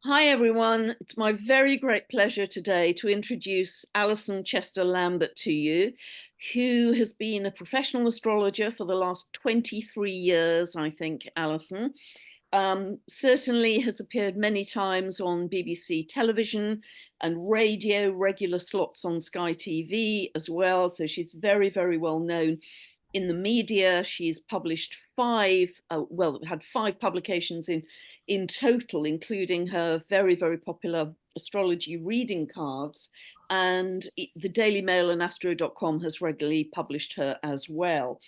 Hi, everyone. It's my very great pleasure today to introduce Alison Chester-Lambert to you, who has been a professional astrologer for the last 23 years, I think, Alison. Certainly has appeared many times on BBC television and radio, regular slots on Sky TV as well. So she's very, very well known in the media. She's published had five publications in total, including her very, very popular astrology reading cards. And the Daily Mail and Astro.com has regularly published her as well.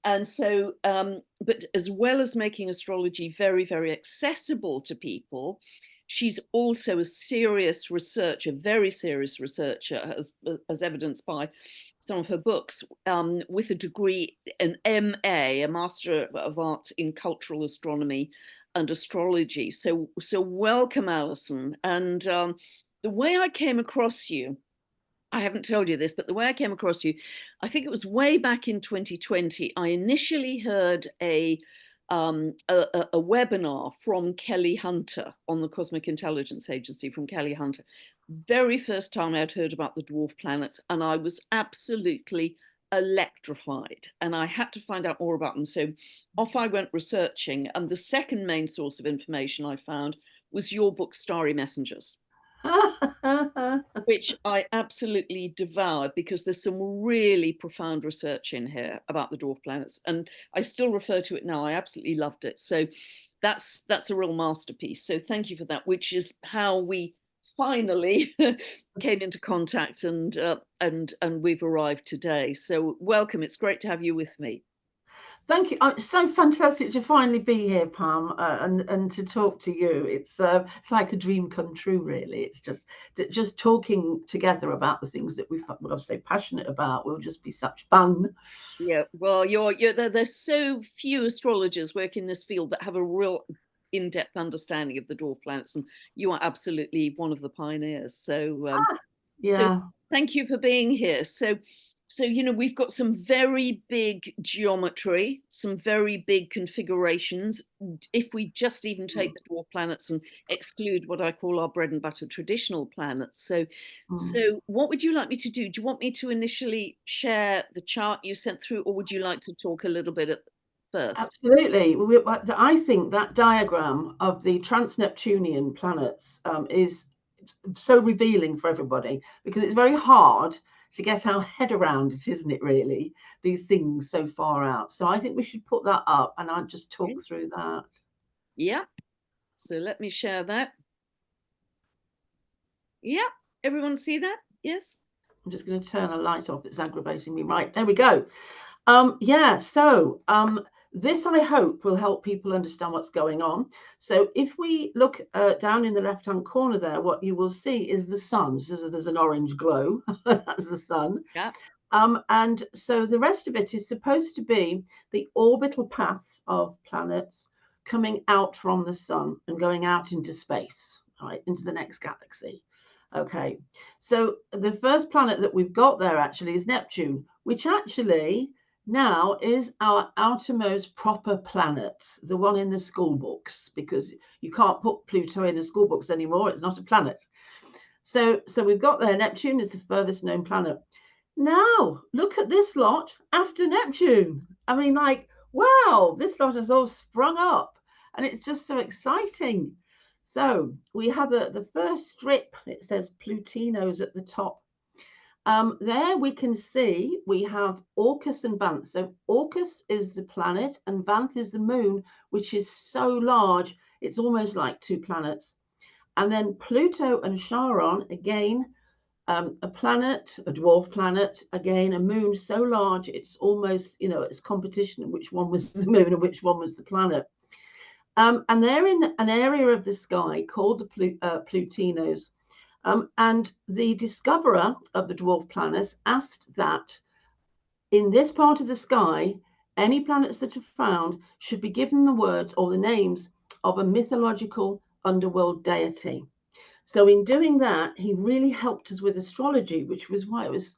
And so, but as well as making astrology very, very accessible to people, she's also a serious researcher, very serious researcher, as evidenced by some of her books, with a degree, an MA, a Master of Arts in Cultural Astronomy and Astrology. So welcome, Alison. And the way I came across you, I haven't told you this, but the way I came across you, I think it was way back in 2020. I initially heard a webinar from Kelly Hunter on the Cosmic Intelligence Agency from Kelly Hunter. Very first time I'd heard about the dwarf planets, and I was absolutely electrified. And I had to find out more about them. So off I went researching. And the second main source of information I found was your book, Starry Messengers, which I absolutely devoured because there's some really profound research in here about the dwarf planets, and I still refer to it now. I absolutely loved it. So that's a real masterpiece. So thank you for that, which is how we finally came into contact and we've arrived today. So welcome. It's great to have you with me. Thank you. It's so fantastic to finally be here, Pam, and to talk to you. It's like a dream come true, really. It's just talking together about the things that we're so passionate about will just be such fun. Yeah, well, there's so few astrologers working in this field that have a real in-depth understanding of the dwarf planets, and you are absolutely one of the pioneers. So Yeah. thank you for being here. So we've got some very big geometry, some very big configurations. If we just even take the dwarf planets and exclude what I call our bread and butter traditional planets. So what would you like me to do? Do you want me to initially share the chart you sent through, or would you like to talk a little bit at first? Absolutely. I think that diagram of the trans-Neptunian planets is so revealing for everybody because it's very hard to get our head around it, isn't it, really? These things so far out. So I think we should put that up and I'll just talk through that. Yeah. So let me share that. Yeah. Everyone see that? Yes. I'm just going to turn a light off. It's aggravating me. Right, there we go. This, I hope, will help people understand what's going on. So if we look down in the left-hand corner there, what you will see is the sun. So there's an orange glow. That's the sun. Yeah. And so the rest of it is supposed to be the orbital paths of planets coming out from the sun and going out into space, right, into the next galaxy. Okay, so the first planet that we've got there actually is Neptune, which actually now is our outermost proper planet, the one in the school books, because you can't put Pluto in the school books anymore. It's not a planet. So we've got there, Neptune is the furthest known planet. Now, look at this lot after Neptune. I mean, like, wow, this lot has all sprung up and it's just so exciting. So we have the first strip, it says Plutinos at the top. There we can see we have Orcus and Vanth. So Orcus is the planet and Vanth is the moon, which is so large, it's almost like two planets. And then Pluto and Charon, again, a planet, a dwarf planet, again, a moon so large, it's almost, it's competition which one was the moon and which one was the planet. And they're in an area of the sky called the Plutinos. And the discoverer of the dwarf planets asked that in this part of the sky, any planets that are found should be given the words or the names of a mythological underworld deity. So in doing that, he really helped us with astrology, which was why it was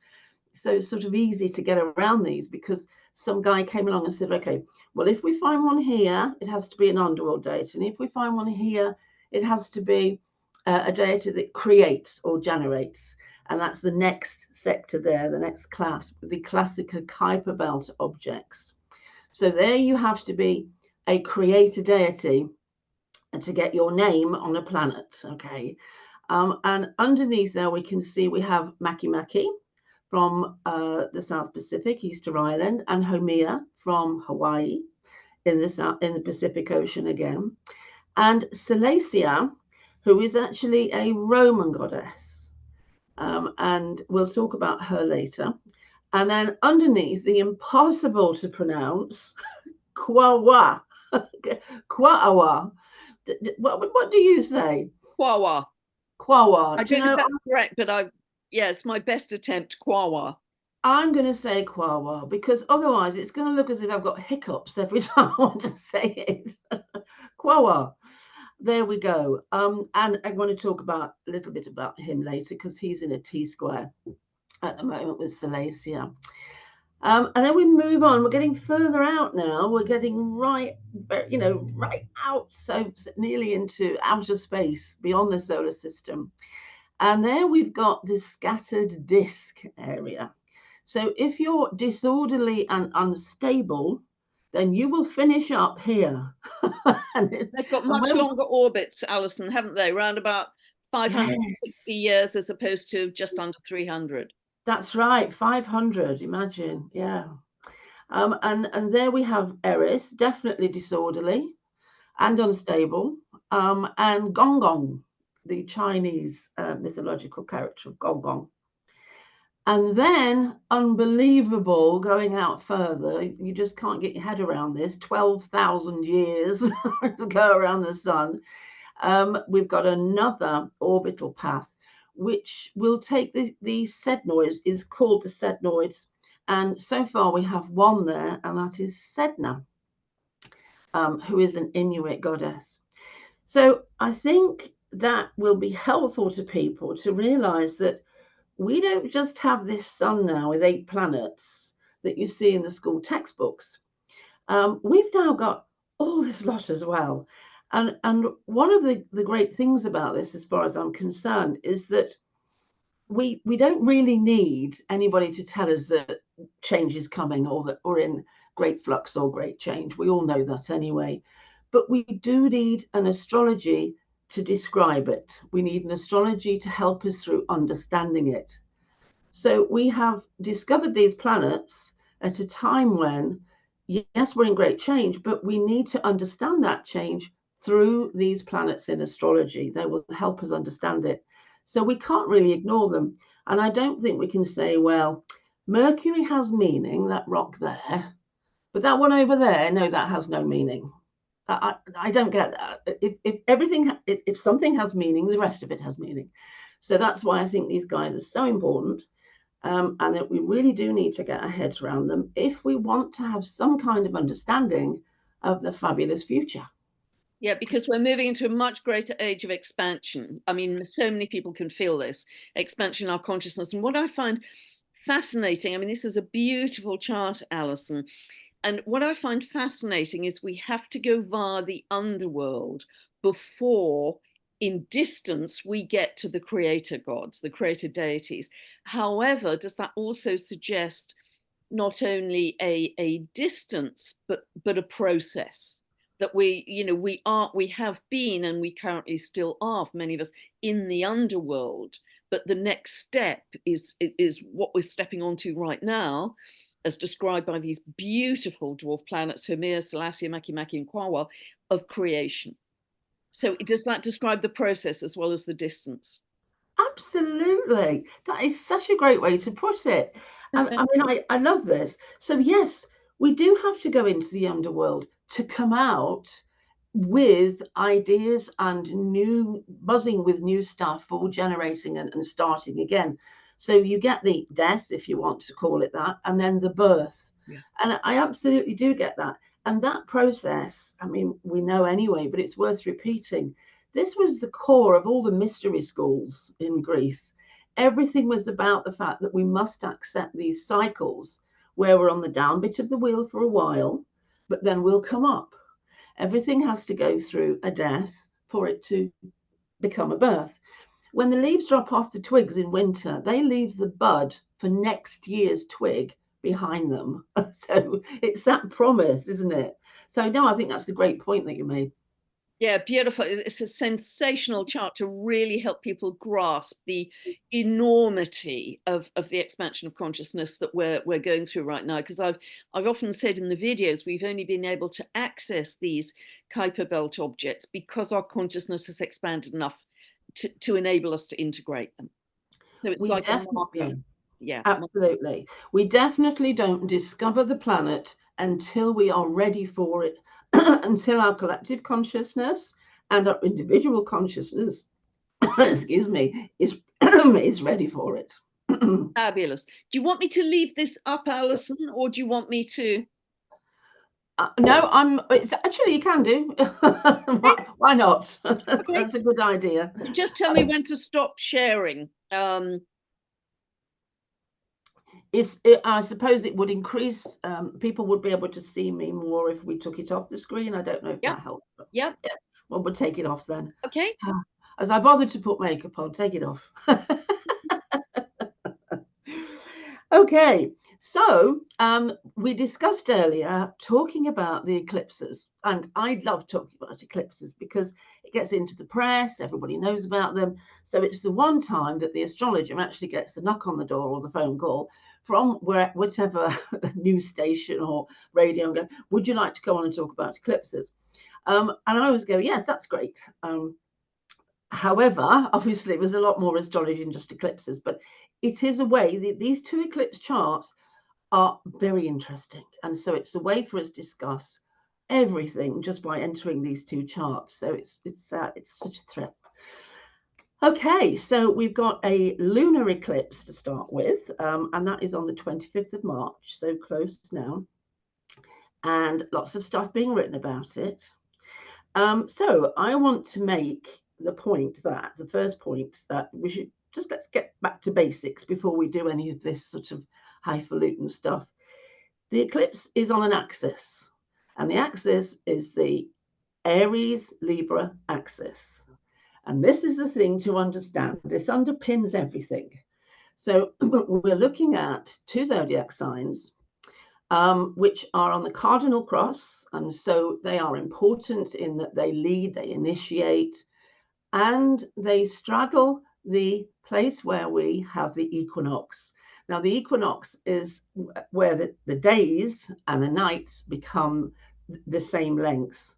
so sort of easy to get around these, because some guy came along and said, okay, well, if we find one here, it has to be an underworld deity. And if we find one here, it has to be a deity that creates or generates. And that's the next sector there, the next class, the classical Kuiper belt objects. So there you have to be a creator deity to get your name on a planet, okay? And underneath there, we can see we have Makemake from the South Pacific, Easter Island, and Haumea from Hawaii in the Pacific Ocean again. And Cilicia, who is actually a Roman goddess. And we'll talk about her later. And then underneath, the impossible to pronounce, Kwawa. Kwawa. What do you say? Kwawa. Kwawa. I don't know if that's correct, but yeah, it's my best attempt, Kwawa. I'm going to say Kwawa because otherwise it's going to look as if I've got hiccups every time I want to say it. Kwawa. There we go. And I want to talk a little bit about him later because he's in a T-square at the moment with Cilicia. And then we move on. We're getting further out now. We're getting right out, so nearly into outer space beyond the solar system. And there we've got this scattered disk area. So if you're disorderly and unstable, then you will finish up here. They've got much longer orbits, Alison, haven't they? Around about 560 years as opposed to just under 300. That's right, 500, imagine, yeah. And there we have Eris, definitely disorderly and unstable, and Gong Gong, the Chinese mythological character of Gong Gong. And then, unbelievable, going out further, you just can't get your head around this, 12,000 years to go around the sun. We've got another orbital path, which will take the Sednoids, is called the Sednoids. And so far we have one there, and that is Sedna, who is an Inuit goddess. So I think that will be helpful to people to realize that we don't just have this sun now with 8 planets that you see in the school textbooks. We've now got all this lot as well. And one of the great things about this, as far as I'm concerned, is that we don't really need anybody to tell us that change is coming or that we're in great flux or great change. We all know that anyway. But we do need an astrology to describe it. We need an astrology to help us through understanding it. So we have discovered these planets at a time when, yes, we're in great change, but we need to understand that change through these planets in astrology. They will help us understand it. So we can't really ignore them. And I don't think we can say, well, Mercury has meaning, that rock there, but that one over there, no, that has no meaning. I don't get that. If something has meaning, the rest of it has meaning. So that's why I think these guys are so important, and that we really do need to get our heads around them if we want to have some kind of understanding of the fabulous future. Yeah, because we're moving into a much greater age of expansion. I mean, so many people can feel this expansion in our consciousness. And what I find fascinating, I mean, this is a beautiful chart, Alison. And what I find fascinating is we have to go via the underworld before, in distance, we get to the creator gods, the creator deities. However, does that also suggest not only a distance, but a process? That we have been, and we currently still are, for many of us, in the underworld. But the next step is what we're stepping onto right now, as described by these beautiful dwarf planets, Haumea, Cilicia, Makemake, and Kwawa, of creation. So does that describe the process as well as the distance? Absolutely. That is such a great way to put it. I love this. So yes, we do have to go into the underworld to come out with ideas and buzzing with new stuff, all generating and starting again. So you get the death, if you want to call it that, and then the birth. Yeah. And I absolutely do get that. And that process, I mean, we know anyway, but it's worth repeating. This was the core of all the mystery schools in Greece. Everything was about the fact that we must accept these cycles where we're on the down bit of the wheel for a while, but then we'll come up. Everything has to go through a death for it to become a birth. When the leaves drop off the twigs in winter, they leave the bud for next year's twig behind them. So it's that promise, isn't it? So no, I think that's a great point that you made. Yeah, beautiful. It's a sensational chart to really help people grasp the enormity of the expansion of consciousness that we're going through right now. Because I've often said in the videos, we've only been able to access these Kuiper Belt objects because our consciousness has expanded enough to enable us to integrate them. So it's We like a definitely, marker. Yeah. absolutely. We definitely don't discover the planet until we are ready for it, until our collective consciousness and our individual consciousness, excuse me, is is ready for it. Fabulous. Do you want me to leave this up, Alison, or do you want me to? No, it's actually you can do. Why not? Okay. That's a good idea. Just tell me when to stop sharing. I suppose it would increase. People would be able to see me more if we took it off the screen. I don't know if Yep. that helps. But Yep. yeah, well, we'll take it off then. Okay. As I bothered to put makeup on, take it off. Okay, so we discussed earlier talking about the eclipses, and I love talking about eclipses because it gets into the press, everybody knows about them. So it's the one time that the astrologer actually gets the knock on the door or the phone call from whatever news station or radio, and go, would you like to go on and talk about eclipses? And I always go, yes, that's great. However, obviously, it was a lot more astrology than just eclipses, but it is a way that these two eclipse charts are very interesting. And so it's a way for us to discuss everything just by entering these two charts. So it's such a thrill. Okay, so we've got a lunar eclipse to start with, and that is on the 25th of March, so close now, and lots of stuff being written about it. So I want to make the first point that we should let's get back to basics before we do any of this sort of highfalutin stuff. The eclipse is on an axis, and the axis is the Aries Libra axis. And this is the thing to understand. This underpins everything. So we're looking at two zodiac signs, which are on the cardinal cross. And so they are important in that they lead, they initiate, and they straddle the place where we have the equinox. Now, the equinox is where the days and the nights become the same length.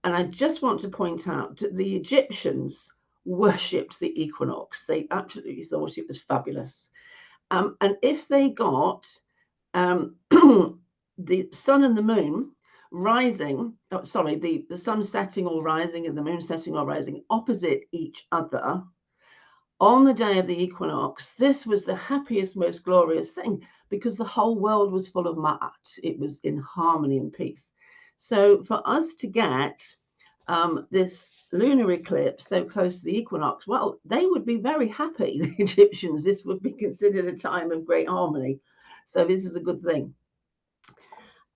And I just want to point out that the Egyptians worshipped the equinox. They absolutely thought it was fabulous. And if they got the sun and the moon rising, the sun setting or rising and the moon setting or rising opposite each other on the day of the equinox, this was the happiest, most glorious thing because the whole world was full of ma'at. It was in harmony and peace. So for us to get this lunar eclipse so close to the equinox, well, they would be very happy, the Egyptians. This would be considered a time of great harmony. So this is a good thing.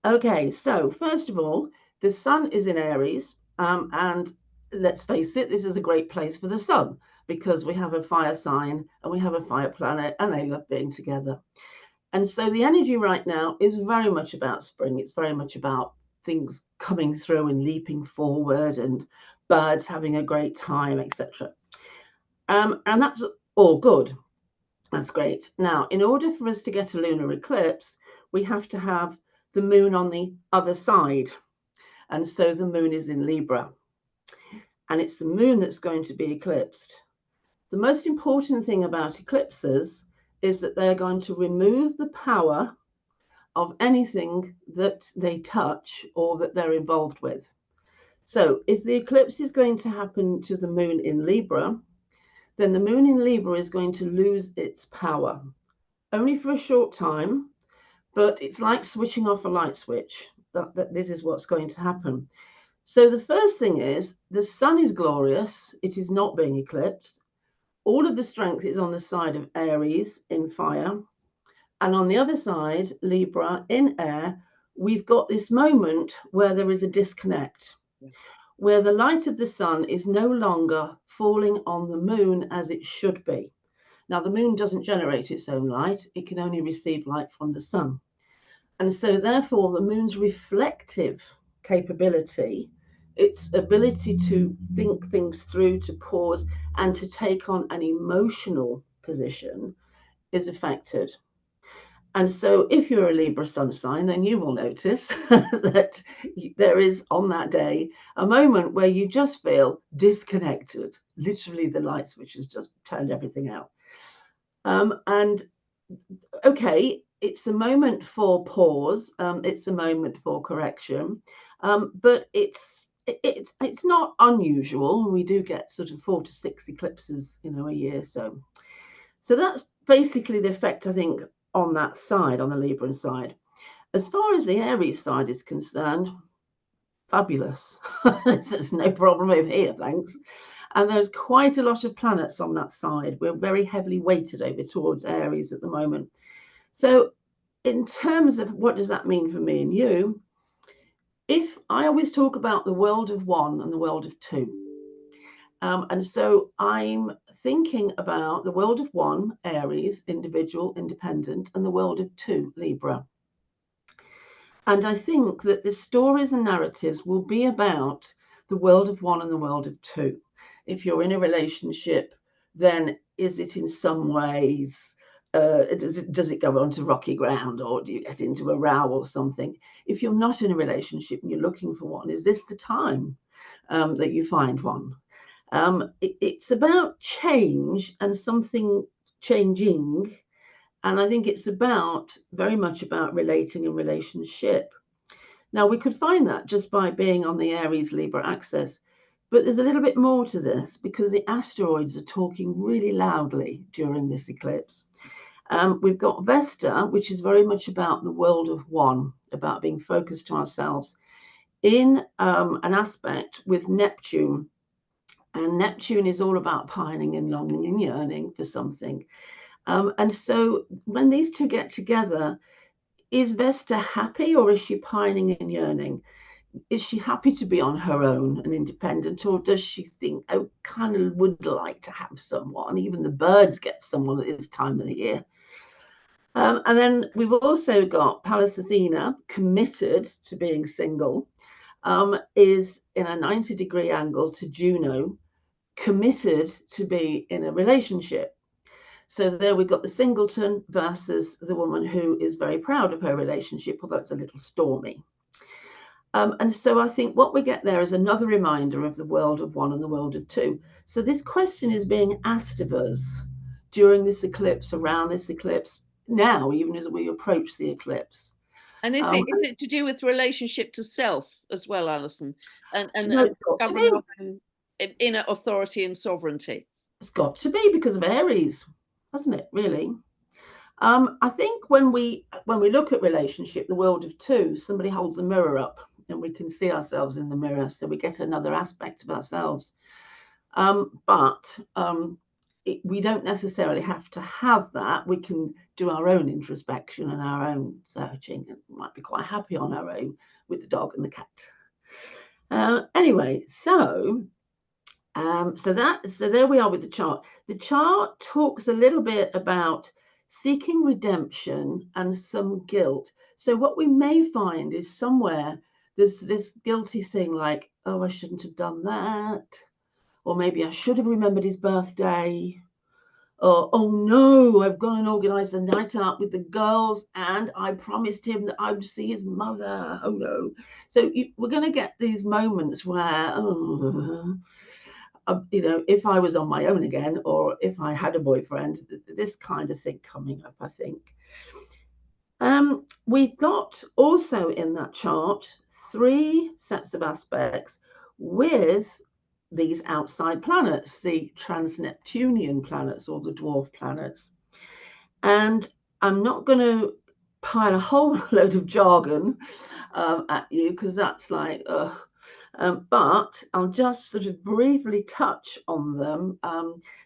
Okay, so first of all, the sun is in Aries, and let's face it, this is a great place for the sun because we have a fire sign and we have a fire planet and they love being together. And so the energy right now is very much about spring. It's very much about things coming through and leaping forward and birds having a great time, etc. And that's all good. That's great. Now, in order for us to get a lunar eclipse, we have to have the moon on the other side. And so the moon is in Libra. And it's the moon that's going to be eclipsed. The most important thing about eclipses is that they're going to remove the power of anything that they touch or that they're involved with. So if the eclipse is going to happen to the moon in Libra, then the moon in Libra is going to lose its power, only for a short time, but it's like switching off a light switch. That this is what's going to happen. So the first thing is the sun is glorious. It is not being eclipsed. All of the strength is on the side of Aries in fire. And on the other side, Libra in air, we've got this moment where there is a disconnect. where the light of the sun is no longer falling on the moon as it should be. Now, the moon doesn't generate its own light, it can only receive light from the sun. And so, therefore, the moon's reflective capability, its ability to think things through, to pause, and to take on an emotional position is affected. And so, if you're a Libra sun sign, then you will notice that there is on that day a moment where you just feel disconnected. Literally, the light switch has just turned everything out. And okay, it's a moment for pause. It's a moment for correction, but it's not unusual. We do get sort of 4 to 6 eclipses, a year. So that's basically the effect, I think, on that side, on the Libran side. As far as the Aries side is concerned, fabulous. There's no problem over here, thanks. And there's quite a lot of planets on that side. We're very heavily weighted over towards Aries at the moment. So in terms of what does that mean for me and you, if I always talk about the world of one and the world of two. And so I'm thinking about the world of one, Aries, individual, independent, and the world of two, Libra. And I think that the stories and narratives will be about the world of one and the world of two. If you're in a relationship, then is it in some ways, does it go onto rocky ground, or do you get into a row or something? If you're not in a relationship and you're looking for one, is this the time that you find one? It's about change and something changing. And I think it's very much about relating and relationship. Now, we could find that just by being on the Aries Libra axis, but there's a little bit more to this because the asteroids are talking really loudly during this eclipse. We've got Vesta, which is very much about the world of one, about being focused to ourselves, in an aspect with Neptune. And Neptune is all about pining and longing and yearning for something. And so when these two get together, is Vesta happy, or is she pining and yearning? Is she happy to be on her own and independent, or does she think, oh, kind of would like to have someone? Even the birds get someone at this time of the year. And then we've also got Pallas Athena, committed to being single, is in a 90-degree angle to Juno, committed to be in a relationship. So there we've got the singleton versus the woman who is very proud of her relationship, although it's a little stormy. And so I think what we get there is another reminder of the world of one and the world of two. So this question is being asked of us during this eclipse, around this eclipse, now, even as we approach the eclipse. And is it to do with relationship to self as well, Alison? And discovering our own inner authority and sovereignty? It's got to be because of Aries, hasn't it, really? I think when we look at relationship, the world of two, somebody holds a mirror up and we can see ourselves in the mirror, so we get another aspect of ourselves. But we don't necessarily have to have that. We can do our own introspection and our own searching, and might be quite happy on our own with the dog and the cat. Anyway, so there we are with the chart. The chart talks a little bit about seeking redemption and some guilt. So what we may find is somewhere there's this guilty thing like, oh, I shouldn't have done that. Or maybe I should have remembered his birthday. Or, oh no, I've gone and organised a night out with the girls and I promised him that I would see his mother. Oh no. So we're going to get these moments where, if I was on my own again, or if I had a boyfriend, this kind of thing coming up, I think. We've got also in that chart 3 sets of aspects with these outside planets, the trans-Neptunian planets or the dwarf planets. And I'm not going to pile a whole load of jargon at you, because that's like, but I'll just sort of briefly touch on them.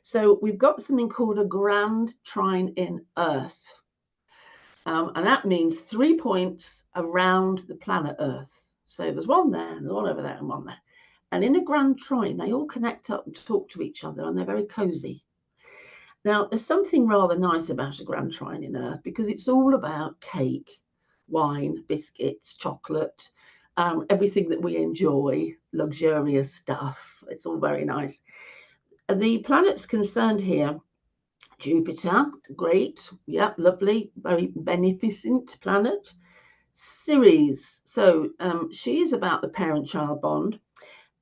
So we've got something called a grand trine in Earth. And that means 3 points around the planet Earth. So there's one there, and there's one over there, and one there. And in a grand trine, they all connect up and talk to each other, and they're very cozy. Now, there's something rather nice about a grand trine in Earth because it's all about cake, wine, biscuits, chocolate, everything that we enjoy, luxurious stuff. It's all very nice. The planets concerned here, Jupiter, great, yeah, lovely, very beneficent planet. Ceres, so she is about the parent-child bond.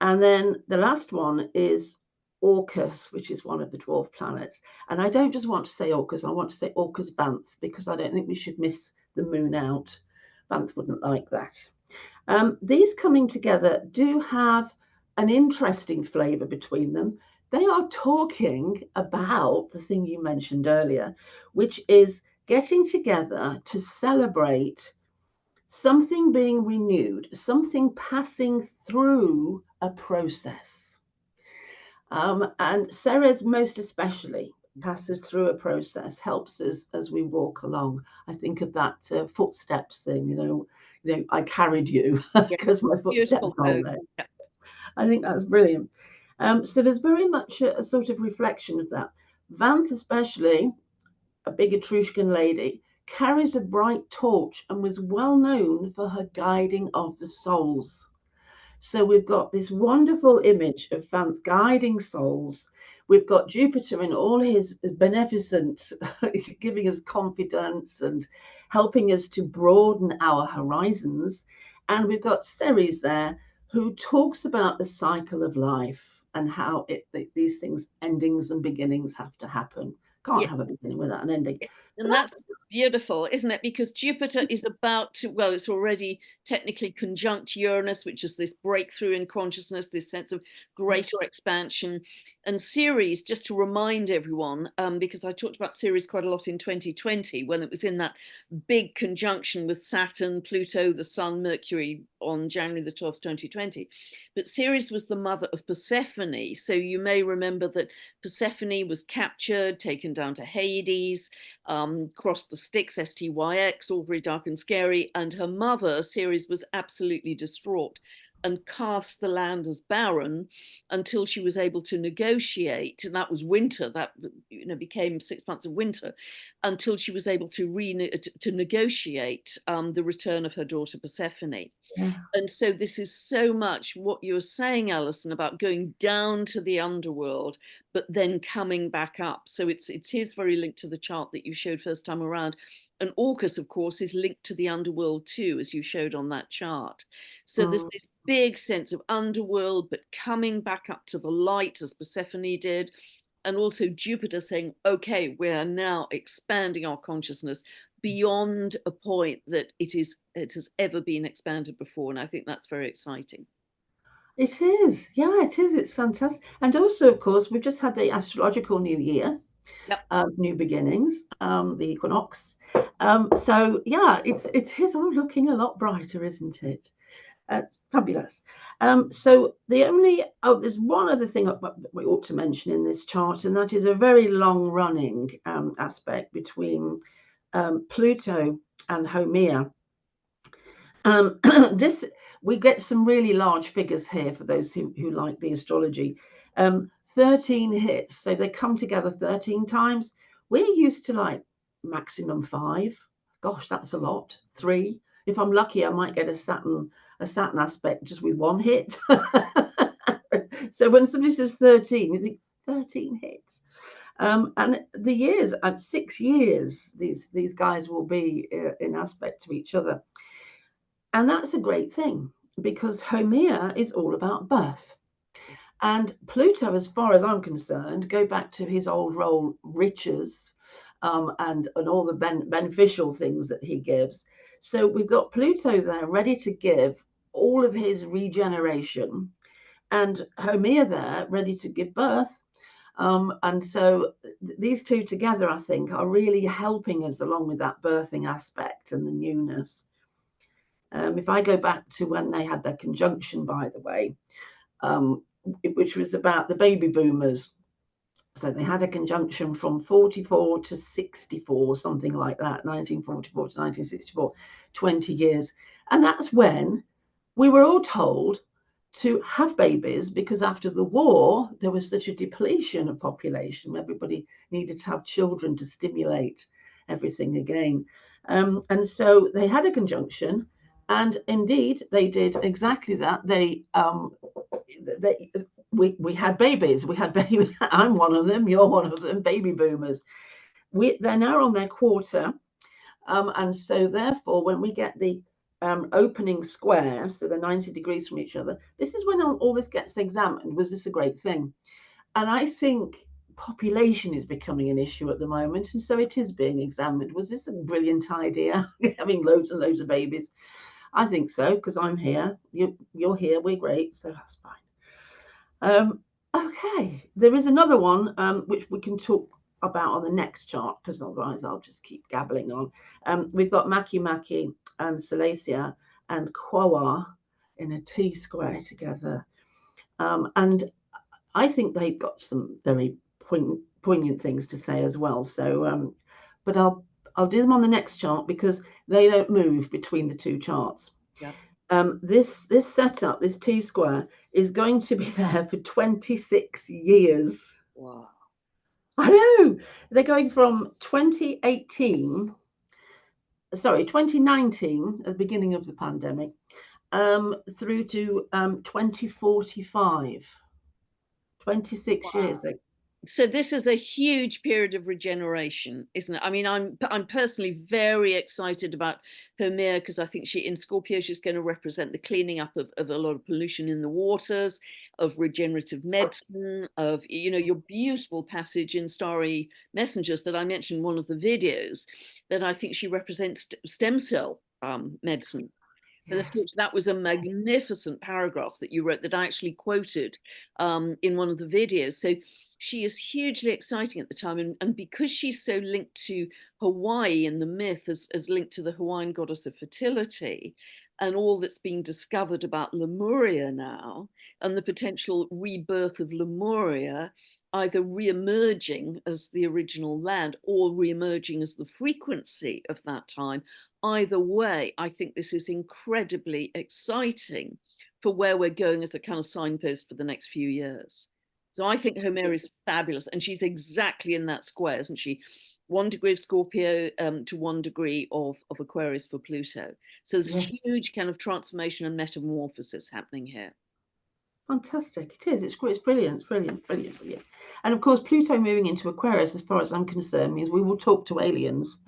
And then the last one is Orcus, which is one of the dwarf planets. And I don't just want to say Orcus, I want to say Orcus Banth, because I don't think we should miss the moon out. Banth wouldn't like that. These coming together do have an interesting flavour between them. They are talking about the thing you mentioned earlier, which is getting together to celebrate something being renewed, something passing through a process. And Ceres, most especially, passes through a process, helps us as we walk along. I think of that footsteps thing, I carried you because Yes, my footsteps beautiful are on code. there. Yeah. I think that's brilliant. So there's very much a sort of reflection of that. Vanth, especially, a big Etruscan lady, carries a bright torch and was well known for her guiding of the souls. So we've got this wonderful image of Vanth guiding souls. We've got Jupiter in all his beneficent, giving us confidence and helping us to broaden our horizons. And we've got Ceres there, who talks about the cycle of life and how these things, endings and beginnings, have to happen. Can't Yeah. have a beginning without an ending. And that's beautiful, isn't it? Because Jupiter is about to, well, it's already technically conjunct Uranus, which is this breakthrough in consciousness, this sense of greater expansion. And Ceres, just to remind everyone, because I talked about Ceres quite a lot in 2020, when it was in that big conjunction with Saturn, Pluto, the Sun, Mercury on January the 12th, 2020. But Ceres was the mother of Persephone. So you may remember that Persephone was captured, taken down to Hades, crossed the Styx, STYX, all very dark and scary. And her mother, Ceres, was absolutely distraught and cast the land as barren until she was able to negotiate. And that was winter, that became 6 months of winter, until she was able to negotiate the return of her daughter Persephone. Yeah. And so this is so much what you're saying, Alison, about going down to the underworld, but then coming back up. So it's his very linked to the chart that you showed first time around. And Orcus, of course, is linked to the underworld too, as you showed on that chart. So there's this big sense of underworld, but coming back up to the light, as Persephone did. And also Jupiter saying, okay, we are now expanding our consciousness beyond a point that it has ever been expanded before. And I think that's very exciting. It is. Yeah, it is. It's fantastic. And also, of course, we've just had the astrological new year, Yep. new beginnings, the equinox. So yeah, it is all looking a lot brighter, isn't it? Fabulous. So there's one other thing we ought to mention in this chart, and that is a very long-running aspect between Pluto and Haumea. This, we get some really large figures here for those who like the astrology. 13 hits, so they come together 13 times. We're used to like maximum 5. Gosh, that's a lot. 3. If I'm lucky, I might get a Saturn aspect just with 1 hit. So when somebody says 13, you think 13 hits. And the years, at 6 years, these guys will be in aspect to each other. And that's a great thing because Haumea is all about birth. And Pluto, as far as I'm concerned, go back to his old role, riches, and all the beneficial things that he gives. So we've got Pluto there ready to give all of his regeneration, and Haumea there ready to give birth. And so these two together, I think, are really helping us along with that birthing aspect and the newness. If I go back to when they had their conjunction, by the way, which was about the baby boomers. So they had a conjunction from 44 to 64, something like that, 1944 to 1964, 20 years. And that's when we were all told to have babies, because after the war there was such a depletion of population. Everybody needed to have children to stimulate everything again. And so they had a conjunction, and indeed they did exactly that. We had babies. We had baby. I'm one of them. You're one of them. Baby boomers. They're now on their quarter, and so therefore, when we get the opening square, so they're 90 degrees from each other, this is when all this gets examined. Was this a great thing? And I think population is becoming an issue at the moment, and so it is being examined. Was this a brilliant idea, having loads and loads of babies? I think so, because I'm here, you're here, we're great, so that's fine. Okay, there is another one which we can talk about on the next chart, because otherwise I'll just keep gabbling on. We've got Maki Maki and Silesia and Quawa in a T square together, and I think they've got some very poignant things to say as well. So, but I'll do them on the next chart because they don't move between the two charts. Yeah. This setup, this T square, is going to be there for 26 years. Wow. I know. They're going from 2019, at the beginning of the pandemic, through to 2045. 26 Wow. years. So this is a huge period of regeneration, isn't it? I mean, I'm personally very excited about Hermia, because I think in Scorpio, she's going to represent the cleaning up of a lot of pollution in the waters, of regenerative medicine, of, your beautiful passage in Starry Messengers that I mentioned in one of the videos, that I think she represents stem cell medicine. But of course, that was a magnificent paragraph that you wrote that I actually quoted in one of the videos. So she is hugely exciting at the time. And because she's so linked to Hawaii in the myth as linked to the Hawaiian goddess of fertility, and all that's being discovered about Lemuria now, and the potential rebirth of Lemuria, either re-emerging as the original land or re-emerging as the frequency of that time. Either way, I think this is incredibly exciting for where we're going as a kind of signpost for the next few years. So I think Homer is fabulous, and she's exactly in that square, isn't she? 1 degree of Scorpio to 1 degree of Aquarius for Pluto. So there's a huge kind of transformation and metamorphosis happening here. Fantastic. It is. It's brilliant. It's brilliant. Brilliant. Brilliant. And of course, Pluto moving into Aquarius, as far as I'm concerned, means we will talk to aliens.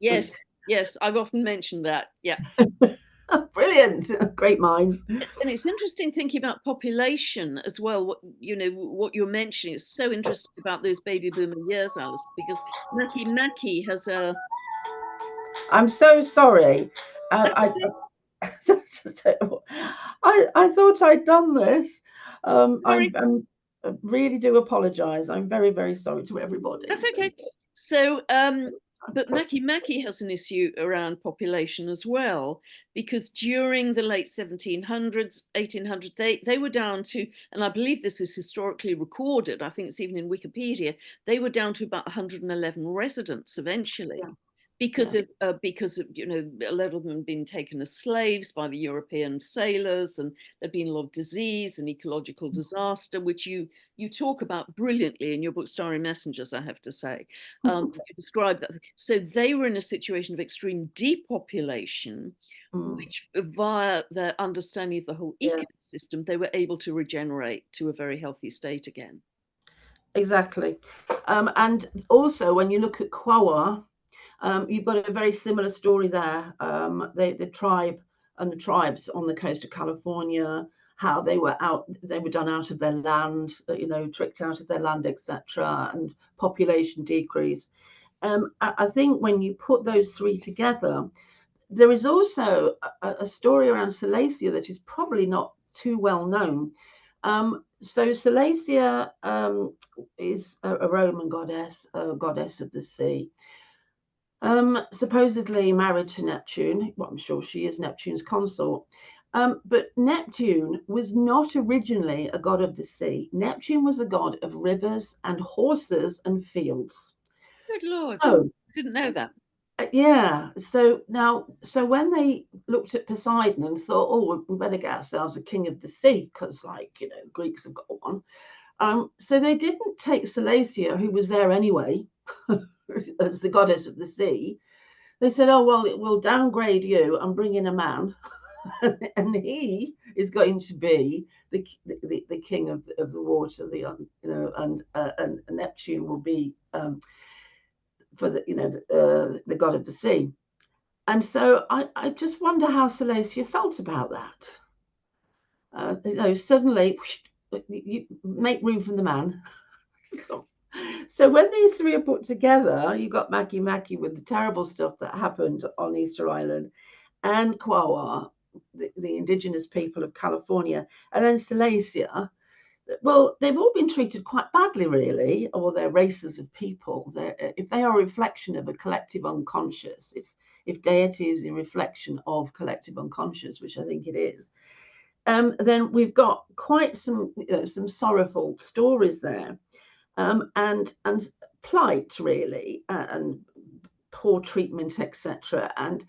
Yes. Yes. I've often mentioned that. Yeah. Brilliant. Great minds. And it's interesting thinking about population as well. What you're mentioning is so interesting about those baby boomer years, Alice, because Maki Maki has a. I'm so sorry. I thought I'd done this. I really do apologise. I'm very, very sorry to everybody. That's okay. So, but Maki Maki has an issue around population as well, because during the late 1700s, 1800s, they were down to, and I believe this is historically recorded, I think it's even in Wikipedia, they were down to about 111 residents eventually. Yeah. Because of a lot of them had been taken as slaves by the European sailors, and there'd been a lot of disease and ecological disaster, which you talk about brilliantly in your book Starry Messengers, I have to say. You describe that. So they were in a situation of extreme depopulation, which via their understanding of the whole ecosystem, they were able to regenerate to a very healthy state again. Exactly. And also when you look at Quawa, you've got a very similar story there. The tribe and the tribes on the coast of California, how they were done out of their land, tricked out of their land, etc., and population decrease. I think when you put those three together, there is also a story around Silesia that is probably not too well known. So Silesia is a Roman goddess, a goddess of the sea. Supposedly married to Neptune. Well, I'm sure she is Neptune's consort. But Neptune was not originally a god of the sea. Neptune was a god of rivers and horses and fields. Good Lord. So, I didn't know that. Yeah. So now, so when they looked at Poseidon and thought, oh, we better get ourselves a king of the sea, because, like, you know, the Greeks have got one. So they didn't take Salacia, who was there anyway, as the goddess of the sea. They said, oh, well, we'll downgrade you and bring in a man. And he is going to be the king of the water, you know, and Neptune will be for the, you know, the god of the sea. And so I just wonder how Salacia felt about that. You know, suddenly you make room for the man. So when these three are put together, you got Maki Maki with the terrible stuff that happened on Easter Island, and Quawa, the indigenous people of California, and then Salacia. Well, they've all been treated quite badly, really, or they're races of people. If they are a reflection of a collective unconscious, if deity is a reflection of collective unconscious, which I think it is, then we've got quite some sorrowful stories there, and plight, really, and poor treatment, etc. And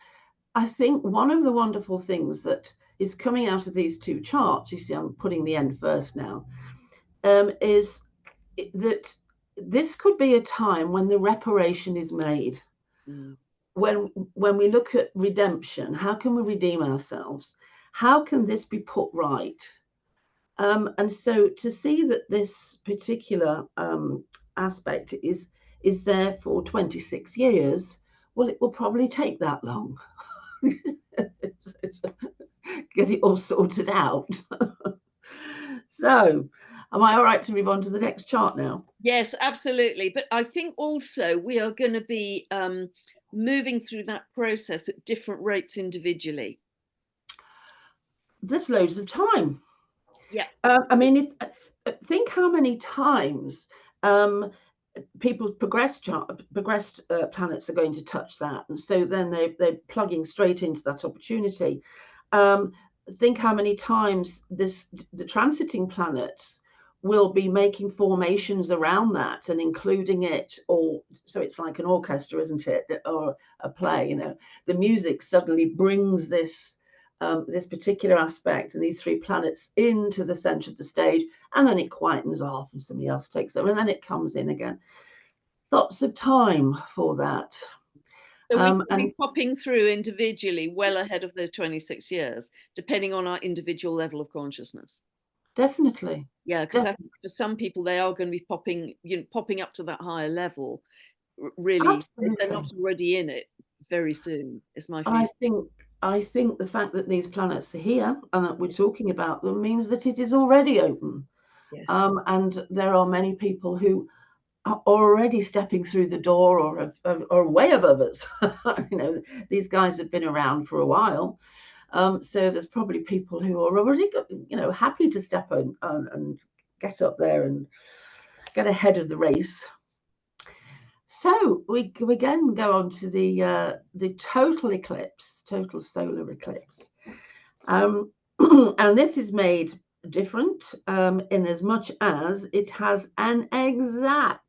I think one of the wonderful things that is coming out of these two charts, you see, I'm putting the end first now, is that this could be a time when the reparation is made. Mm. When we look at redemption, how can we redeem ourselves? How can this be put right? And so to see that this particular aspect is there for 26 years, well, it will probably take that long. Get it all sorted out. So, am I all right to move on to the next chart now? Yes, absolutely. But I think also we are going to be moving through that process at different rates individually. There's loads of time. Yeah. I mean, think how many times people's progressed planets are going to touch that, and so then they're plugging straight into that opportunity. Think how many times the transiting planets will be making formations around that and including it, or so it's like an orchestra, isn't it, or a play? You know, the music suddenly brings this particular aspect and these three planets into the center of the stage, and then it quietens off and somebody else takes over, and then it comes in again. Lots of time for that. So we can be popping through individually well ahead of the 26 years, depending on our individual level of consciousness. Definitely. Yeah, because for some people, they are going to be popping up to that higher level. Really, Absolutely. if they're not already in it very soon, is my feeling. I think the fact that these planets are here and that we're talking about them means that it is already open. Yes. And there are many people who are already stepping through the door or way above us. You know, these guys have been around for a while. So there's probably people who are already, you know, happy to step in and get up there and get ahead of the race. So we again go on to the total eclipse, total solar eclipse, and this is made different in as much as it has an exact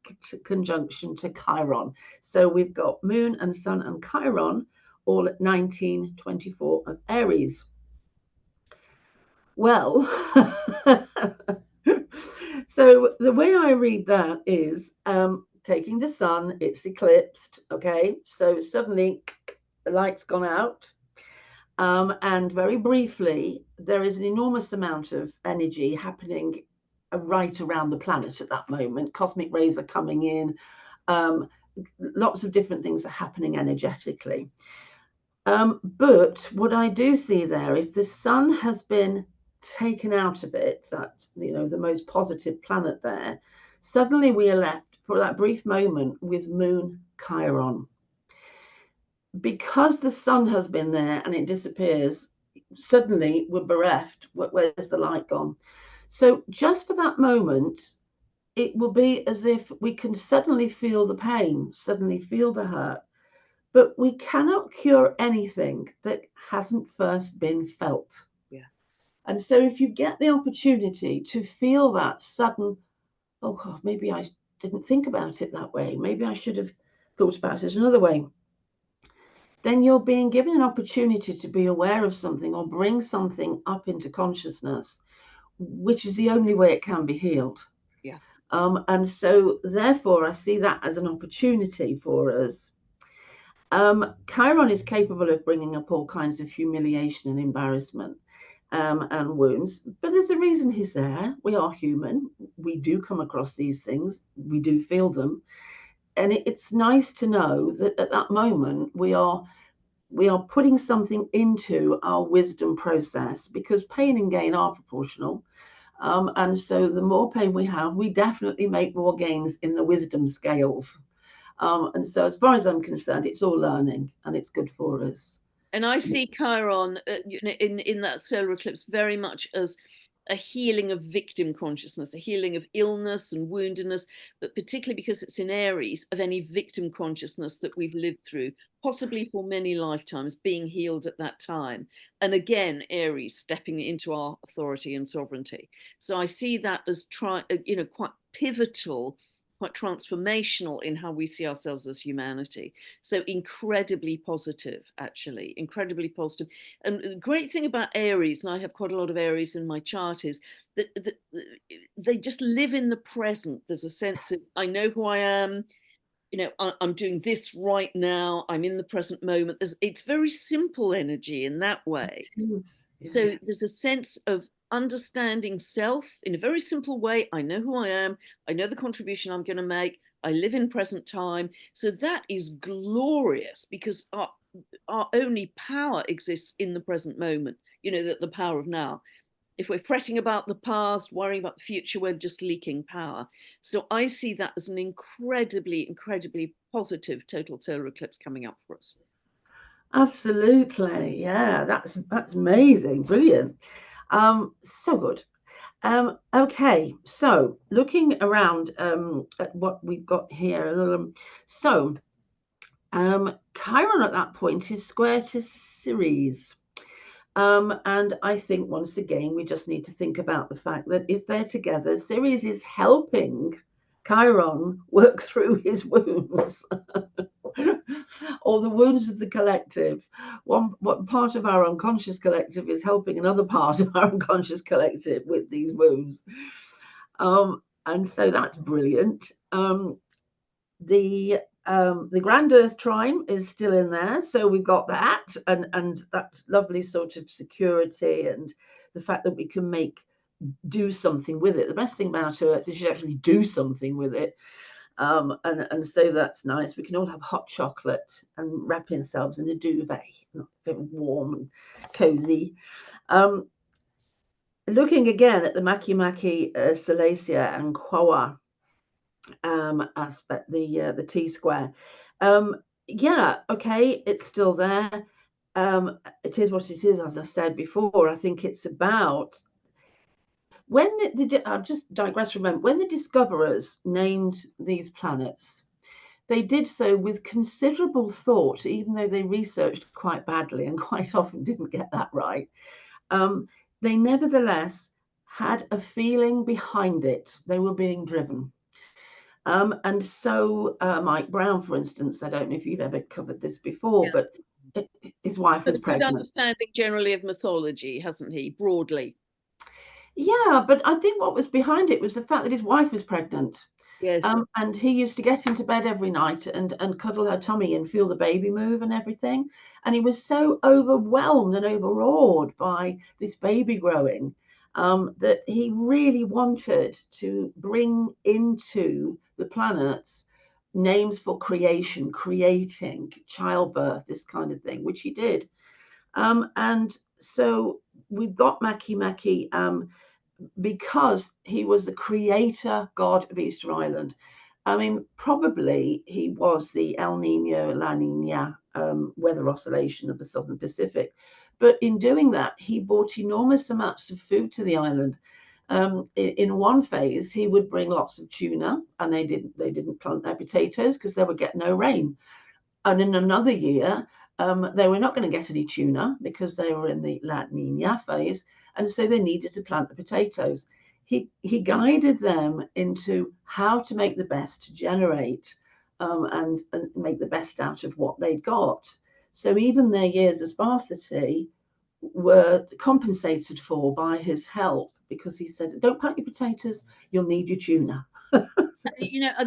conjunction to Chiron. So we've got Moon and Sun and Chiron all at 1924 of Aries. Well, so the way I read that is taking the sun, it's eclipsed, okay? So suddenly the light's gone out. And very briefly, there is an enormous amount of energy happening right around the planet at that moment. Cosmic rays are coming in. Lots of different things are happening energetically. But what I do see there, if the sun has been taken out of it, that, you know, the most positive planet there, suddenly we are left for that brief moment with Moon Chiron. Because the sun has been there and it disappears, suddenly we're bereft. Where's the light gone? So just for that moment, it will be as if we can suddenly feel the pain, suddenly feel the hurt, but we cannot cure anything that hasn't first been felt. Yeah. And so if you get the opportunity to feel that sudden, oh God, maybe I didn't think about it that way. Maybe I should have thought about it another way. then you're being given an opportunity to be aware of something or bring something up into consciousness, which is the only way it can be healed. Yeah. And so, therefore, I see that as an opportunity for us. Chiron is capable of bringing up all kinds of humiliation and embarrassment and wounds, but there's a reason he's there. We are human. We do come across these things. We do feel them. And it's nice to know that at that moment we are putting something into our wisdom process, because pain and gain are proportional. And so the more pain we have, we definitely make more gains in the wisdom scales. And so as far as I'm concerned, it's all learning and it's good for us. And I see Chiron in that solar eclipse very much as a healing of victim consciousness, a healing of illness and woundedness, but particularly because it's in Aries, of any victim consciousness that we've lived through, possibly for many lifetimes, being healed at that time. And again, Aries stepping into our authority and sovereignty. So I see that as quite pivotal, quite transformational in how we see ourselves as humanity. So incredibly positive, actually, incredibly positive. And the great thing about Aries, and I have quite a lot of Aries in my chart, is that they just live in the present. There's a sense of, I know who I am, I'm doing this right now, I'm in the present moment. It's very simple energy in that way. Yeah. So there's a sense of understanding self in a very simple way. I know who I am. I know the contribution I'm going to make. I live in present time. So that is glorious, because our only power exists in the present moment, the power of now. If we're fretting about the past, worrying about the future, we're just leaking power. So I see that as an incredibly, incredibly positive total solar eclipse coming up for us. Absolutely. Yeah, that's amazing. Brilliant. So good. Okay, so looking around at what we've got here. So Chiron at that point is square to Ceres. And I think once again, we just need to think about the fact that if they're together, Ceres is helping Chiron work through his wounds. Or the wounds of the collective. One part of our unconscious collective is helping another part of our unconscious collective with these wounds. And so that's brilliant. The Grand Earth Trine is still in there, so we've got that, and that lovely sort of security, and the fact that we can do something with it. The best thing about Earth is you actually do something with it. And so that's nice. We can all have hot chocolate and wrap ourselves in a duvet, very warm and cozy. Looking again at the Makemake, Salacia, and Quawa aspect, the T square. Yeah, okay, it's still there. It is what it is, as I said before. I think it's about I'll just digress for a moment. When the discoverers named these planets, they did so with considerable thought, even though they researched quite badly and quite often didn't get that right. They nevertheless had a feeling behind it. They were being driven. And so Mike Brown, for instance, I don't know if you've ever covered this before, Yeah. but his wife But was a good pregnant. understanding generally of mythology, hasn't he, broadly? Yeah, but I think what was behind it was the fact that his wife was pregnant. Yes. And he used to get into bed every night and cuddle her tummy and feel the baby move and everything. And he was so overwhelmed and overawed by this baby growing that he really wanted to bring into the planets names for creation, creating, childbirth, this kind of thing, which he did. And so we've got Makemake because he was the creator god of Easter Island. I mean, probably he was the El Nino, La Nina weather oscillation of the Southern Pacific. But in doing that, he brought enormous amounts of food to the island. In one phase, he would bring lots of tuna, and they didn't plant their potatoes because they would get no rain. And in another year, they were not going to get any tuna because they were in the La Nina phase, and so they needed to plant the potatoes. He guided them into how to make the best, to generate and make the best out of what they'd got. So even their years of sparsity were compensated for by his help, because he said, don't pack your potatoes, you'll need your tuna. So,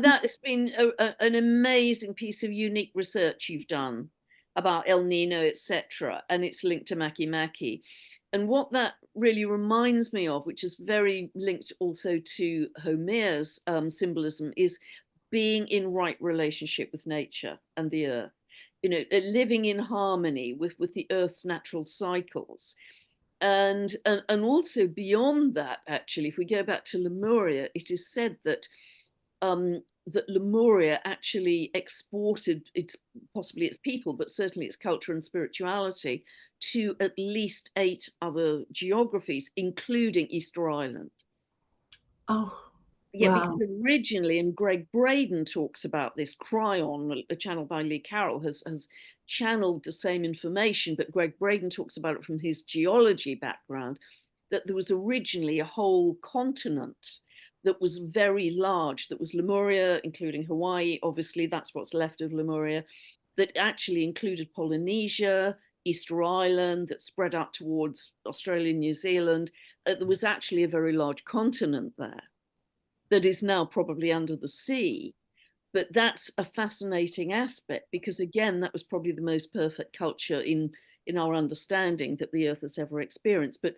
That has been an amazing piece of unique research you've done about El Nino, etc., and it's linked to Maki Maki. And what that really reminds me of, which is very linked also to Homer's symbolism, is being in right relationship with nature and the earth. Living in harmony with the earth's natural cycles. And also beyond that, actually, if we go back to Lemuria, it is said that that Lemuria actually exported possibly its people, but certainly its culture and spirituality, to at least 8 other geographies, including Easter Island. oh, Yeah, because wow. originally, and Greg Braden talks about this, Cryon, a channel by Lee Carroll, has channeled the same information, but Greg Braden talks about it from his geology background, that there was originally a whole continent that was very large, that was Lemuria, including Hawaii, obviously that's what's left of Lemuria, that actually included Polynesia, Easter Island, that spread out towards Australia, New Zealand. There was actually a very large continent there that is now probably under the sea. But that's a fascinating aspect, because again, that was probably the most perfect culture in our understanding that the earth has ever experienced. But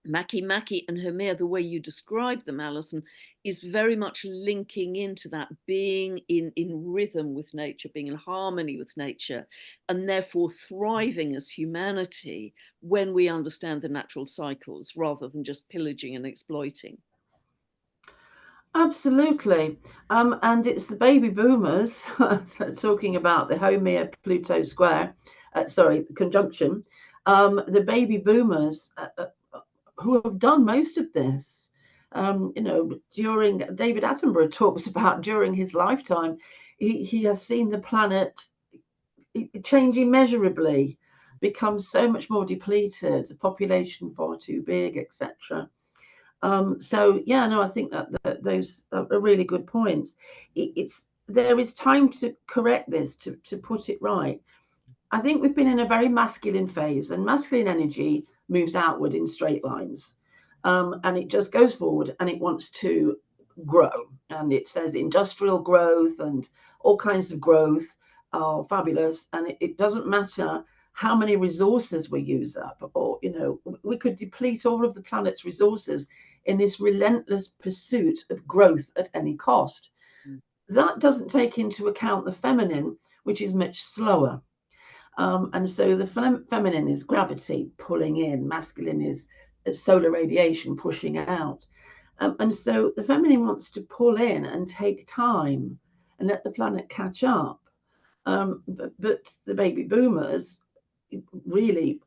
Maki Maki and Homer, the way you describe them, Alison, is very much linking into that being in rhythm with nature, being in harmony with nature, and therefore thriving as humanity when we understand the natural cycles rather than just pillaging and exploiting. Absolutely. And it's the baby boomers talking about the Homer Pluto square, sorry, the conjunction, the baby boomers who have done most of this. During David Attenborough talks about during his lifetime, he has seen the planet change immeasurably, become so much more depleted, the population far too big, etc. So yeah, no, I think that those are really good points. There is time to correct this, to put it right. I think we've been in a very masculine phase, and masculine energy moves outward in straight lines, and it just goes forward and it wants to grow, and it says industrial growth and all kinds of growth are fabulous, and it doesn't matter how many resources we use up, or we could deplete all of the planet's resources in this relentless pursuit of growth at any cost. That doesn't take into account the feminine, which is much slower. And so the feminine is gravity pulling in, masculine is solar radiation pushing out. And so the feminine wants to pull in and take time and let the planet catch up. But the baby boomers really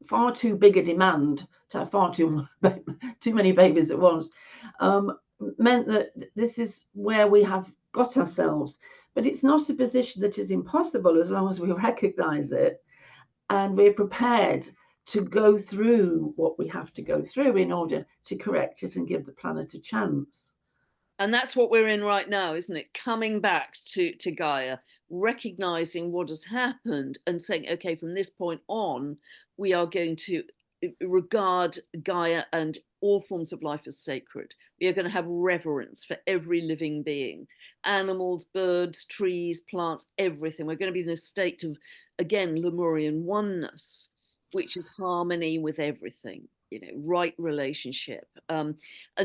far too big a demand to have far too many babies at once, meant that this is where we have got ourselves. But it's not a position that is impossible as long as we recognize it and we're prepared to go through what we have to go through in order to correct it and give the planet a chance. And that's what we're in right now, isn't it? Coming back to Gaia, recognizing what has happened and saying, okay, from this point on, we are going to regard Gaia and all forms of life as sacred. We are going to have reverence for every living being, animals, birds, trees, plants, everything. We're going to be in this state of, again, Lemurian oneness, which is harmony with everything, right relationship. And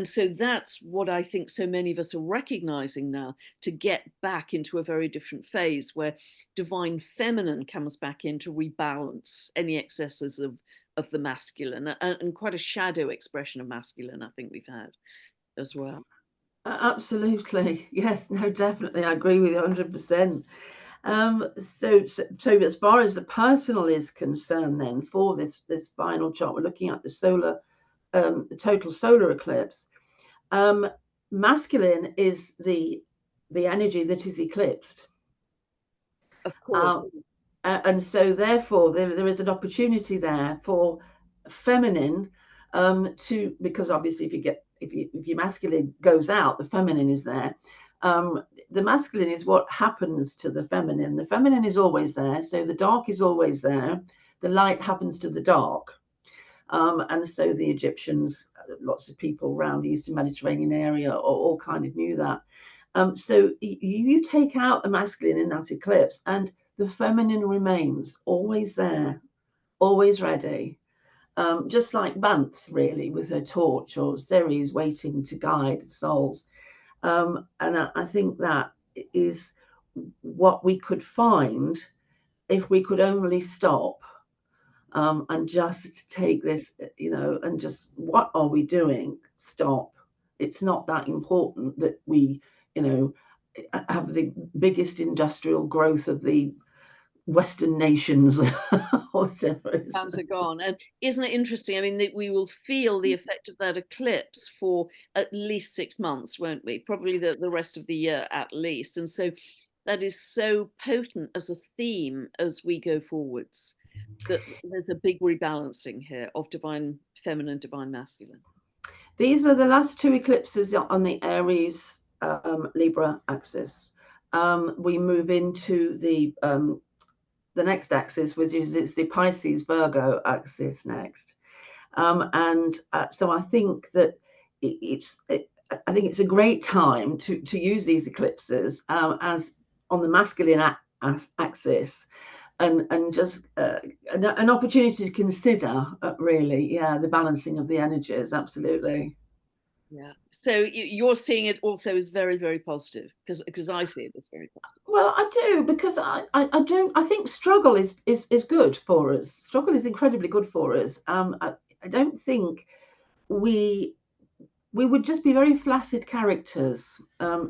so that's what I think so many of us are recognizing now, to get back into a very different phase where divine feminine comes back in to rebalance any excesses of the masculine, and quite a shadow expression of masculine I think we've had as well. Absolutely. Yes, no, definitely. I agree with you 100%. So as far as the personal is concerned, then for this final chart, we're looking at the total solar eclipse. Masculine is the energy that is eclipsed. Of course. And so therefore there is an opportunity there for feminine, because obviously if your masculine goes out, the feminine is there, The masculine is what happens to the feminine. The feminine is always there, so the dark is always there. The light happens to the dark. And so the Egyptians, lots of people around the Eastern Mediterranean area all kind of knew that. So you take out the masculine in that eclipse and the feminine remains always there, always ready. Just like Banth, really, with her torch, or Ceres waiting to guide souls. And I think that is what we could find if we could only stop and just take this, and just, what are we doing? Stop. It's not that important that we, have the biggest industrial growth of the Western nations. Times are gone. And isn't it interesting? I mean, that we will feel the effect of that eclipse for at least 6 months, won't we? Probably the rest of the year at least. And so that is so potent as a theme as we go forwards, that there's a big rebalancing here of divine feminine, divine masculine. These are the last two eclipses on the Aries Libra axis. We move into the next axis, which is the Pisces Virgo axis next. So I think that I think it's a great time to use these eclipses as on the masculine axis, and just an opportunity to consider really, the balancing of the energies. Absolutely. Yeah. So you're seeing it also as very, very positive, because I see it as very positive. Well, I do, because I think struggle is good for us. Struggle is incredibly good for us. I don't think we would just be very flaccid characters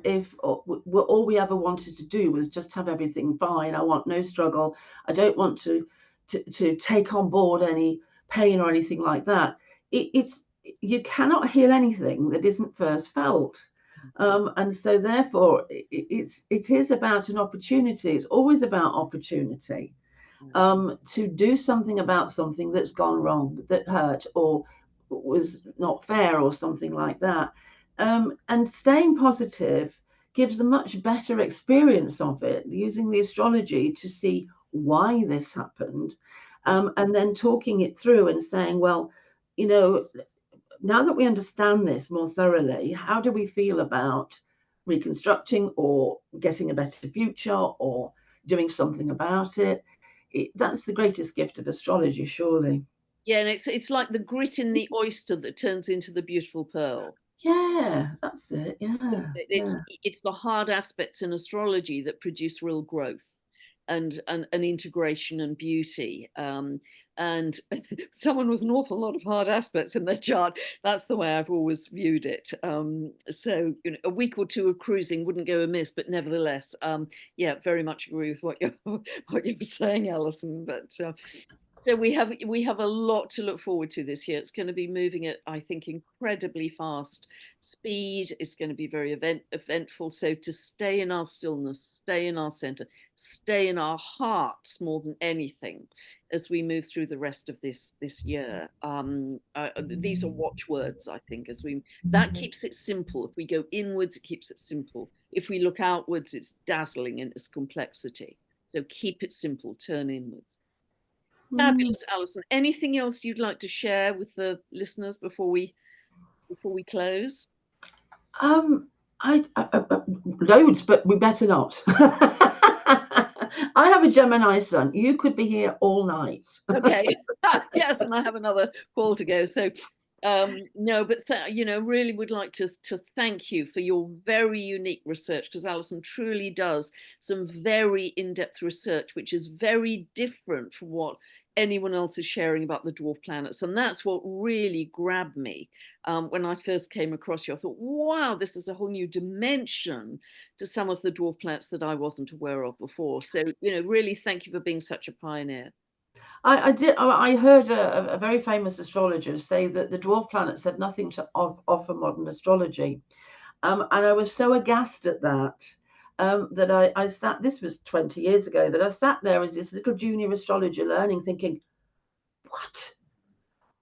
if all we ever wanted to do was just have everything fine. I want no struggle. I don't want to take on board any pain or anything like that. You cannot heal anything that isn't first felt. And so therefore it is about an opportunity. It's always about opportunity to do something about something that's gone wrong, that hurt, or was not fair, or something like that. And staying positive gives a much better experience of it, using the astrology to see why this happened, and then talking it through and saying, well, now that we understand this more thoroughly, how do we feel about reconstructing, or getting a better future, or doing something about it? That's the greatest gift of astrology, surely. Yeah, and it's like the grit in the oyster that turns into the beautiful pearl. Yeah, that's it. Yeah, It's yeah. it's the hard aspects in astrology that produce real growth and integration and beauty. And someone with an awful lot of hard aspects in their chart, that's the way I've always viewed it. So a week or two of cruising wouldn't go amiss, but nevertheless, yeah, very much agree with what you're saying, Alison. But so we have a lot to look forward to this year. It's going to be moving at, I think, incredibly fast speed. It's going to be very eventful. So to stay in our stillness, stay in our center, stay in our hearts more than anything as we move through the rest of this year. These are watchwords, I think, that keeps it simple. If we go inwards, it keeps it simple. If we look outwards, it's dazzling in its complexity. So keep it simple, turn inwards. Fabulous, Alison. Anything else you'd like to share with the listeners before we close? I loads, but we better not. I have a Gemini sun. You could be here all night. Okay. Yes, and I have another call to go. So no, but really would like to thank you for your very unique research, because Alison truly does some very in-depth research, which is very different from what anyone else is sharing about the dwarf planets. And that's what really grabbed me when I first came across you. I thought, wow, this is a whole new dimension to some of the dwarf planets that I wasn't aware of before. So, really thank you for being such a pioneer. I heard a very famous astrologer say that the dwarf planets had nothing to offer modern astrology. And I was so aghast at that, that I sat, this was 20 years ago, that I sat there as this little junior astrologer learning, thinking, what?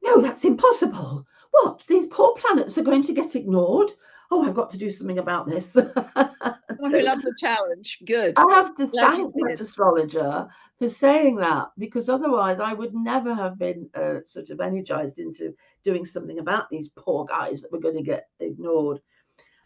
No, that's impossible. What? These poor planets are going to get ignored? Oh, I've got to do something about this. Someone who So loves a challenge. Good. I have to Glad you thank that did. astrologer for saying that, because otherwise I would never have been sort of energized into doing something about these poor guys that were going to get ignored.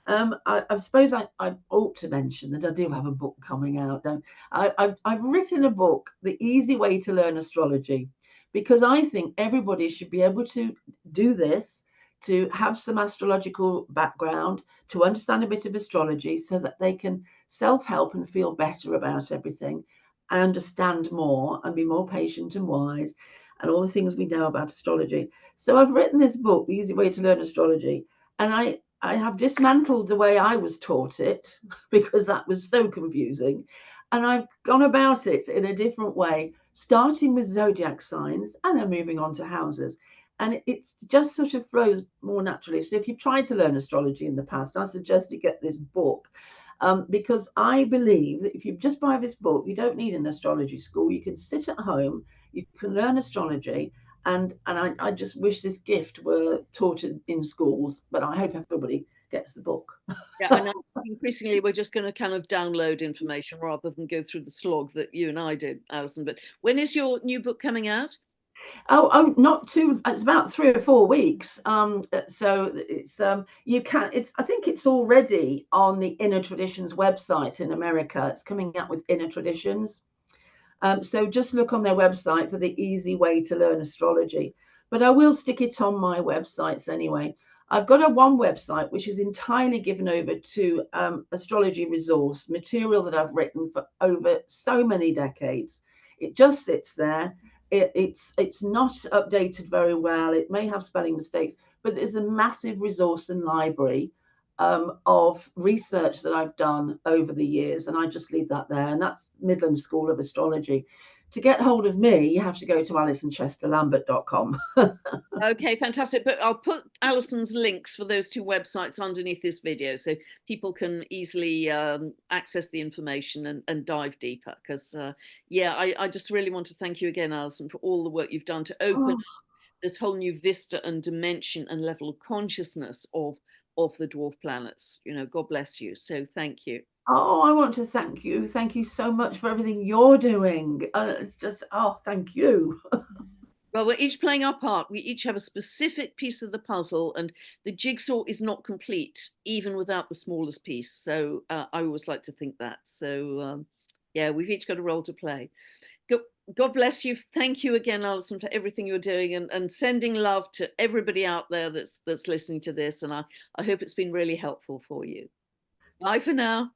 I suppose I ought to mention that I do have a book coming out. I've written a book, The Easy Way to Learn Astrology, because I think everybody should be able to do this, to have some astrological background, to understand a bit of astrology so that they can self-help and feel better about everything and understand more and be more patient and wise and all the things we know about astrology. So I've written this book, The Easy Way to Learn Astrology, and I have dismantled the way I was taught it because that was so confusing. And I've gone about it in a different way, starting with zodiac signs and then moving on to houses. And it just sort of flows more naturally. So if you've tried to learn astrology in the past, I suggest you get this book. Because I believe that if you just buy this book, you don't need an astrology school. You can sit at home, you can learn astrology, and I just wish this gift were taught in schools, but I hope everybody gets the book. Yeah, and I think increasingly we're just going to kind of download information rather than go through the slog that you and I did, Alison. But when is your new book coming out? Oh, not too. It's about 3 or 4 weeks. So it's you can. It's I think it's already on the Inner Traditions website in America. It's coming out with Inner Traditions. So just look on their website for the easy way to learn astrology. But I will stick it on my websites anyway. I've got one website which is entirely given over to astrology resource material that I've written for over so many decades. It just sits there. It's not updated very well. It may have spelling mistakes, but there's a massive resource and library of research that I've done over the years, and I just leave that there. And that's Midland School of Astrology. To get hold of me, you have to go to AlisonChester-Lambert.com. Okay, fantastic. But I'll put Alison's links for those two websites underneath this video so people can easily access the information and dive deeper. Because, yeah, I just really want to thank you again, Alison, for all the work you've done to open Oh, this whole new vista and dimension and level of consciousness of the dwarf planets. You know, God bless you. So thank you. oh, I want to thank you. Thank you so much for everything you're doing. It's just, oh, thank you. Well, we're each playing our part. We each have a specific piece of the puzzle, and the jigsaw is not complete, even without the smallest piece. So I always like to think that. So yeah, we've each got a role to play. God, God bless you. Thank you again, Alison, for everything you're doing and sending love to everybody out there that's listening to this. And I hope it's been really helpful for you. Bye for now.